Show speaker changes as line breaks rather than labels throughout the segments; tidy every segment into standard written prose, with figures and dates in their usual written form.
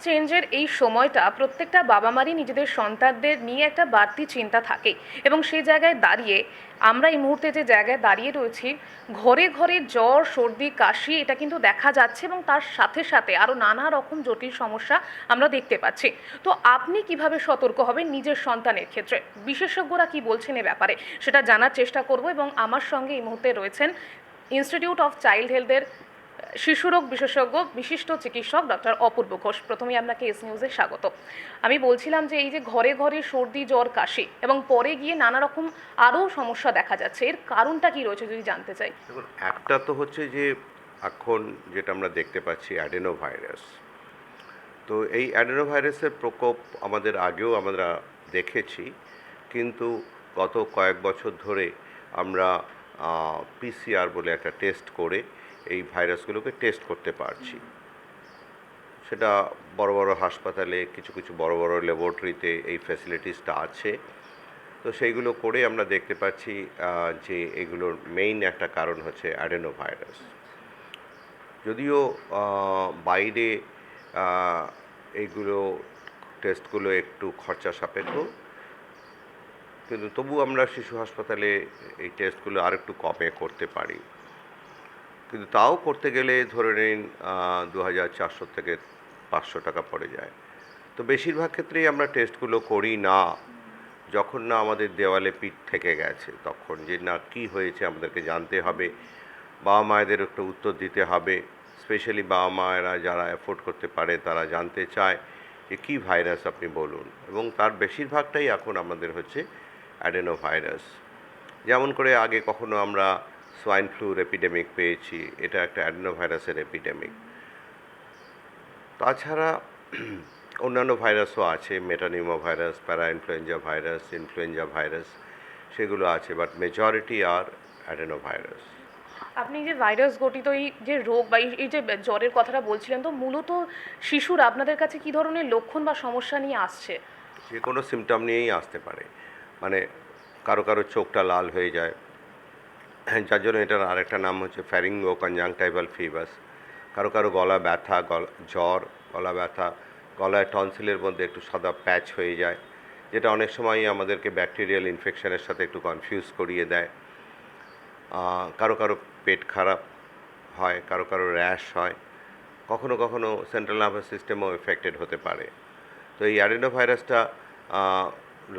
চেঞ্জের এই সময়টা প্রত্যেকটা বাবা মারই নিজেদের সন্তানদের নিয়ে একটা বাড়তি চিন্তা থাকে, এবং সেই জায়গায় দাঁড়িয়ে আমরা এই মুহূর্তে যে জায়গায় দাঁড়িয়ে রয়েছি, ঘরে ঘরে জ্বর সর্দি কাশি এটা কিন্তু দেখা যাচ্ছে, এবং তার সাথে সাথে আরও নানা রকম জটিল সমস্যা আমরা দেখতে পাচ্ছি। তো আপনি কিভাবে সতর্ক হবেন নিজের সন্তানের ক্ষেত্রে, বিশেষজ্ঞরা কি বলছেন এ ব্যাপারে সেটা জানার চেষ্টা করব। এবং আমার সঙ্গে এই মুহূর্তে রয়েছেন ইনস্টিটিউট অফ চাইল্ড হেলথের শিশুরোগ বিশেষজ্ঞ বিশিষ্ট চিকিৎসক ডক্টর অপূর্ব ঘোষ। প্রথমেই আপনাকে এস নিউজে স্বাগত। আমি বলছিলাম যে এই যে ঘরে ঘরে সর্দি জ্বর কাশি এবং পরে গিয়ে নানা রকম আরও সমস্যা দেখা যাচ্ছে, এর কারণটা কি রয়েছে যদি জানতে চাই।
দেখুন, একটা তো হচ্ছে যে এখন যেটা আমরা দেখতে পাচ্ছি অ্যাডেনো ভাইরাস। তো এই অ্যাডেনো ভাইরাসের প্রকোপ আমাদের আগেও আমরা দেখেছি, কিন্তু গত কয়েক বছর ধরে আমরা পিসিআর বলে একটা টেস্ট করে এই ভাইরাসগুলোকে টেস্ট করতে পারছি। সেটা বড় বড় হাসপাতালে, কিছু কিছু বড় বড় ল্যাবরেটরিতে এই ফ্যাসিলিটিসটা আছে। তো সেইগুলো করে আমরা দেখতে পাচ্ছি যে এগুলোর মেইন একটা কারণ হচ্ছে অ্যাডেনো ভাইরাস। যদিও বাইরে আহ, এইগুলো টেস্টগুলো একটু খরচা সাপেক্ষ, কিন্তু তবু আমরা শিশু হাসপাতালে এই টেস্টগুলো আর একটু কমে করতে পারি। কিন্তু তাও করতে গেলে ধরে নিন 2400 থেকে 500 টাকা পড়ে যায়। তো বেশিরভাগ ক্ষেত্রেই আমরা টেস্টগুলো করি না যখন না আমাদের দেওয়ালে পিঠ থেকে গেছে, তখন যে না কি হয়েছে আমাদেরকে জানতে হবে, বাবা মায়েদের একটু উত্তর দিতে হবে। স্পেশালি বাবা মায়েরা যারা অ্যাফোর্ড করতে পারে তারা জানতে চায় যে কী ভাইরাস আপনি বলুন, এবং তার বেশিরভাগটাই এখন আমাদের হচ্ছে অ্যাডেনো ভাইরাস। যেমন করে আগে কখনো আমরা সোয়াইন ফ্লুর এপিডেমিক পেয়েছি, এটা একটা অ্যাডেনো ভাইরাসের এপিডেমিক। তাছাড়া অন্যান্য ভাইরাসও আছে, metapneumovirus, parainfluenza virus, সেগুলো আছে, বাট মেজরিটি আর অ্যাডেনো ভাইরাস।
আপনি যে ভাইরাস ঘটিত এই যে রোগ বা এই যে জ্বরের কথাটা বলছিলেন, তো মূলত শিশুরা আপনাদের কাছে কি ধরনের লক্ষণ বা সমস্যা নিয়ে আসছে?
যে কোনো সিমটম নিয়েই আসতে পারে। মানে কারো কারো চোখটা লাল হয়ে যায়, যার জন্য এটার আরেকটা নাম হচ্ছে ফ্যারিঙ্গো কনজাংটাইভাল ফিভার। কারো কারো গলা ব্যথা, জ্বর, গলা ব্যথা, গলায় টনসিলের মধ্যে একটু সাদা প্যাচ হয়ে যায়, যেটা অনেক সময়ই আমাদেরকে ব্যাকটেরিয়াল ইনফেকশনের সাথে একটু কনফিউজ করিয়ে দেয়। কারো কারো পেট খারাপ হয়, কারো কারো র্যাশ হয়, কখনো কখনো সেন্ট্রাল নার্ভাস সিস্টেমও এফেক্টেড হতে পারে। তো এই অ্যাডেনো ভাইরাসটা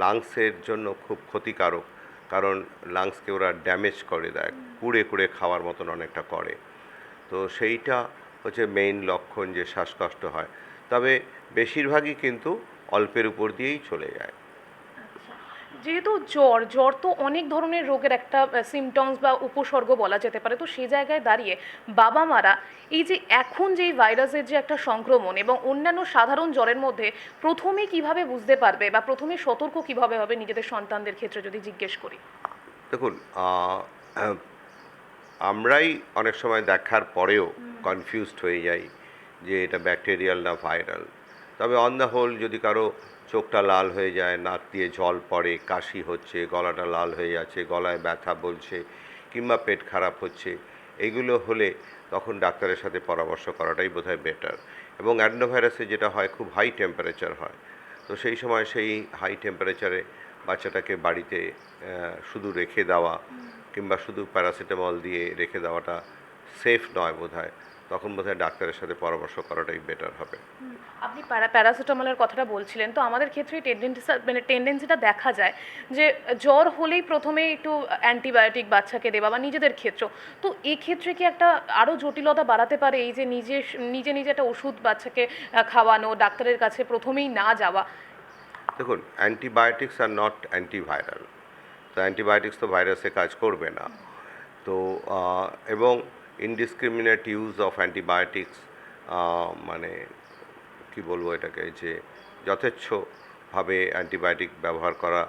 লাংসের জন্য খুব ক্ষতিকারক, কারণ লাংসকে ওরা ড্যামেজ করে দেয়, কুড়ে কুড়ে খাওয়ার মতন অনেকটা করে। তো সেইটা হচ্ছে মেইন লক্ষণ, যে শ্বাসকষ্ট হয়। তবে বেশিরভাগই কিন্তু অল্পের উপর দিয়েই চলে যায়।
যেহেতু জ্বর জ্বর তো অনেক ধরনের রোগের একটা সিমটমস বা উপসর্গ বলা যেতে পারে, তো সেই জায়গায় দাঁড়িয়ে বাবা মারা এই যে এখন যেই ভাইরাসের যে একটা সংক্রমণ এবং অন্যান্য সাধারণ জ্বরের মধ্যে প্রথমে কিভাবে বুঝতে পারবে বা প্রথমে সতর্ক কিভাবে হবে নিজেদের সন্তানদের ক্ষেত্রে যদি জিজ্ঞেস করি?
দেখুন, আমরাই অনেক সময় দেখার পরেও কনফিউজড হয়ে যাই যে এটা ব্যাকটেরিয়াল না ভাইরাল। তবে অন দ্য হোল, যদি কারো চোখটা লাল হয়ে যায়, নাক দিয়ে জল পড়ে, কাশি হচ্ছে, গলাটা লাল হয়ে যাচ্ছে, গলায় ব্যথা বলছে, কিংবা পেট খারাপ হচ্ছে, এইগুলো হলে তখন ডাক্তারের সাথে পরামর্শ করাটাই বোধহয় বেটার। এবং অ্যাডেনোভাইরাসে যেটা হয়, খুব হাই টেম্পারেচার হয়। তো সেই সময় সেই হাই টেম্পারেচারে বাচ্চাটাকে বাড়িতে শুধু রেখে দেওয়া কিংবা শুধু প্যারাসিটামল দিয়ে রেখে দেওয়াটা সেফ নয় বোধহয়। তখন বোধহয় ডাক্তারের সাথে পরামর্শ করাটাই বেটার হবে।
আপনি প্যারাসিটামলের কথাটা বলছিলেন, তো আমাদের ক্ষেত্রে টেন্ডেন্সিটা দেখা যায় যে জ্বর হলেই প্রথমে একটু অ্যান্টিবায়োটিক বাচ্চাকে দেওয়া বা নিজেদের ক্ষেত্রেও। তো এক্ষেত্রে কি একটা আরও জটিলতা বাড়াতে পারে এই যে নিজে নিজে নিজে একটা ওষুধ বাচ্চাকে খাওয়ানো, ডাক্তারের কাছে প্রথমেই না যাওয়া?
দেখুন, অ্যান্টিবায়োটিক্স আর নট অ্যান্টিভাইরাল। তো অ্যান্টিবায়োটিক্স তো ভাইরাসে কাজ করবে না। তো এবং ইনডিসক্রিমিনেট ইউজ অফ অ্যান্টিবায়োটিক্স, মানে কি বলবো এটাকে, যে যথেচ্ছভাবে অ্যান্টিবায়োটিক ব্যবহার করা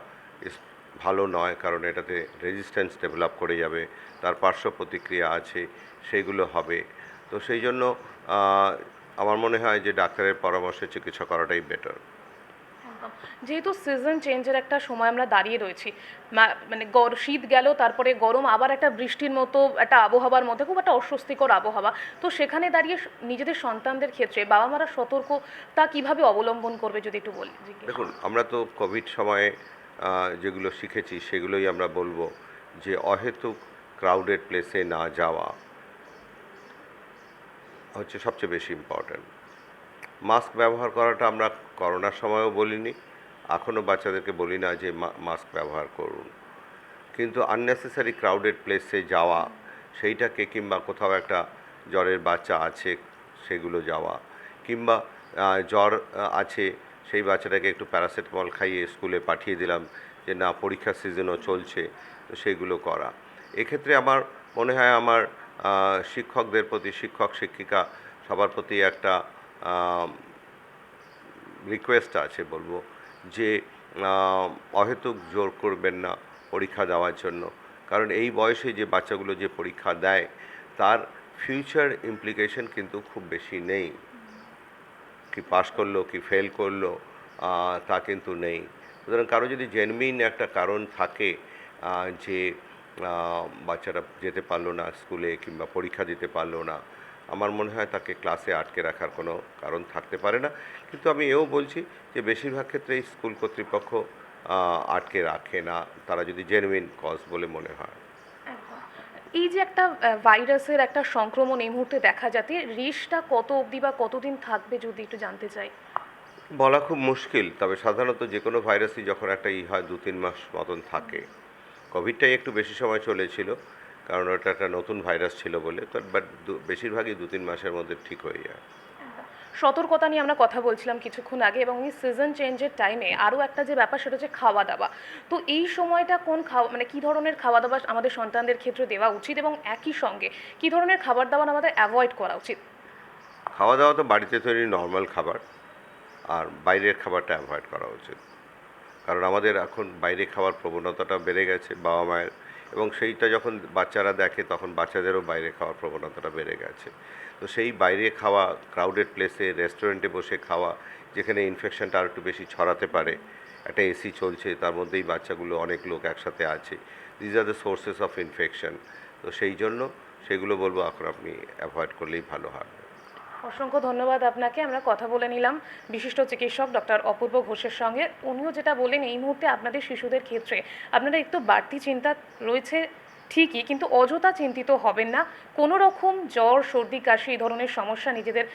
ভালো নয়, কারণ এটাতে রেজিস্ট্যান্স ডেভেলপ করে যাবে, তার পার্শ্ব প্রতিক্রিয়া আছে, সেগুলো হবে। তো সেই জন্য আমার মনে হয় যে ডাক্তারের পরামর্শে চিকিৎসা করাটাই বেটার।
একদম। যেহেতু সিজন চেঞ্জের একটা সময় আমরা দাঁড়িয়ে রয়েছি, মানে শীত গেল, তারপরে গরম, আবার একটা বৃষ্টির মতো একটা আবহাওয়ার মধ্যে খুব একটা অস্বস্তিকর আবহাওয়া। তো সেখানে দাঁড়িয়ে নিজেদের সন্তানদের ক্ষেত্রে বাবা মারা সতর্কতা কিভাবে অবলম্বন করবে যদি একটু জিজ্ঞেস
দেখুন,
করি।
আমরা তো কোভিড সময়ে যেগুলো শিখেছি সেগুলোই আমরা বলবো, যে অহেতুক ক্রাউডেড প্লেসে না যাওয়া হচ্ছে সবচেয়ে বেশি ইম্পর্ট্যান্ট। মাস্ক ব্যবহার করাটা আমরা করোনার সময়ও বলিনি, এখনও বাচ্চাদেরকে বলি না যে মাস্ক ব্যবহার করুন। কিন্তু আননেসেসারি ক্রাউডেড প্লেসে যাওয়া, সেইটাকে, কিংবা কোথাও একটা জ্বরের বাচ্চা আছে সেগুলো যাওয়া, কিংবা জ্বর আছে সেই বাচ্চাটাকে একটু প্যারাসিটামল খাইয়ে স্কুলে পাঠিয়ে দিলাম, যে না পরীক্ষার সিজনও চলছে, তো সেইগুলো করা। এক্ষেত্রে আমার মনে হয় আমার শিক্ষকদের প্রতি, শিক্ষক শিক্ষিকা সবার প্রতি একটা রিকোয়েস্ট আছে, বলবো যে অহেতুক জোর করবেন না পরীক্ষা দেওয়ার জন্য। কারণ এই বয়সে যে বাচ্চাগুলো যে পরীক্ষা দেয় তার ফিউচার ইমপ্লিকেশন কিন্তু খুব বেশি নেই, কি পাশ করলো কি ফেল করলো তা কিন্তু নেই। সুতরাং কারো যদি জেনুইন একটা কারণ থাকে যে বাচ্চারা যেতে পারলো না স্কুলে কিংবা পরীক্ষা দিতে পারলো না, আমার মনে হয় তাকে ক্লাসে আটকে রাখার কোনো কারণ থাকতে পারে না। কিন্তু আমি এও বলছি যে বেশিরভাগ ক্ষেত্রেই স্কুল কর্তৃপক্ষ আটকে রাখে না, তারা যদি জেনুইন কজ বলে মনে হয়।
একদম। এই যে একটা ভাইরাসের একটা সংক্রমণ এই মুহূর্তে দেখা যাচ্ছে, রেশটা কত অবধি বা কতদিন থাকবে যদি একটু জানতে চাই।
বলা খুব মুশকিল, তবে সাধারণত যে কোনো ভাইরাসই যখন একটা হয় 2-3 মাস মতন থাকে। কোভিডটাই একটু বেশি সময় চলেছিল, কারণ ওটা একটা নতুন ভাইরাস ছিল বলে, তো বাট বেশিরভাগই 2-3 মাসের মধ্যে ঠিক হয়ে যায়।
সতর্কতা নিয়ে আমরা কথা বলছিলাম কিছুক্ষণ আগে, এবং এই সিজন চেঞ্জের টাইমে আরও একটা যে ব্যাপার সেটা হচ্ছে খাওয়া দাওয়া। তো এই সময়টা কোন খাওয়া, মানে কী ধরনের খাওয়া দাওয়া আমাদের সন্তানদের ক্ষেত্রে দেওয়া উচিত, এবং একই সঙ্গে কী ধরনের খাবার দাবার আমাদের অ্যাভয়েড করা উচিত?
খাওয়া দাওয়া তো বাড়িতে তৈরি নর্মাল খাবার, আর বাইরের খাবারটা অ্যাভয়েড করা উচিত। কারণ আমাদের এখন বাইরে খাওয়ার প্রবণতাটা বেড়ে গেছে বাবা মায়ের, এবং সেইটা যখন বাচ্চারা দেখে তখন বাচ্চাদেরও বাইরে খাওয়ার প্রবণতাটা বেড়ে গেছে। তো সেই বাইরে খাওয়া, ক্রাউডেড প্লেসে রেস্টুরেন্টে বসে খাওয়া, যেখানে ইনফেকশনটা আর একটু বেশি ছড়াতে পারে, একটা এসি চলছে তার মধ্যেই বাচ্চাগুলো, অনেক লোক একসাথে আছে, these are the sources of infection. তো সেই জন্য সেগুলো বলবো এখন আপনি অ্যাভয়েড করলেই ভালো হয়।
অসংখ্য ধন্যবাদ আপনাকে। আমরা কথা বলে নিলাম বিশিষ্ট চিকিৎসক ডক্টর অপূর্ব ঘোষের সঙ্গে। উনিও যেটা বললেন, এই মুহূর্তে আপনাদের শিশুদের ক্ষেত্রে আপনারা একটু বাড়তি চিন্তা রয়েছে ঠিকই, কিন্তু অযথা চিন্তিত হবেন না। কোনো রকম জ্বর, সর্দি, কাশি এই ধরনের সমস্যা নিজেদের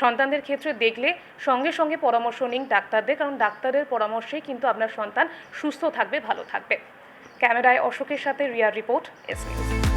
সন্তানদের ক্ষেত্রে দেখলে সঙ্গে সঙ্গে পরামর্শ নিন ডাক্তারদের, কারণ ডাক্তারের পরামর্শেই কিন্তু আপনার সন্তান সুস্থ থাকবে, ভালো থাকবে। ক্যামেরায় অশোকের সাথে রিয়ার রিপোর্ট, এস নিউজ।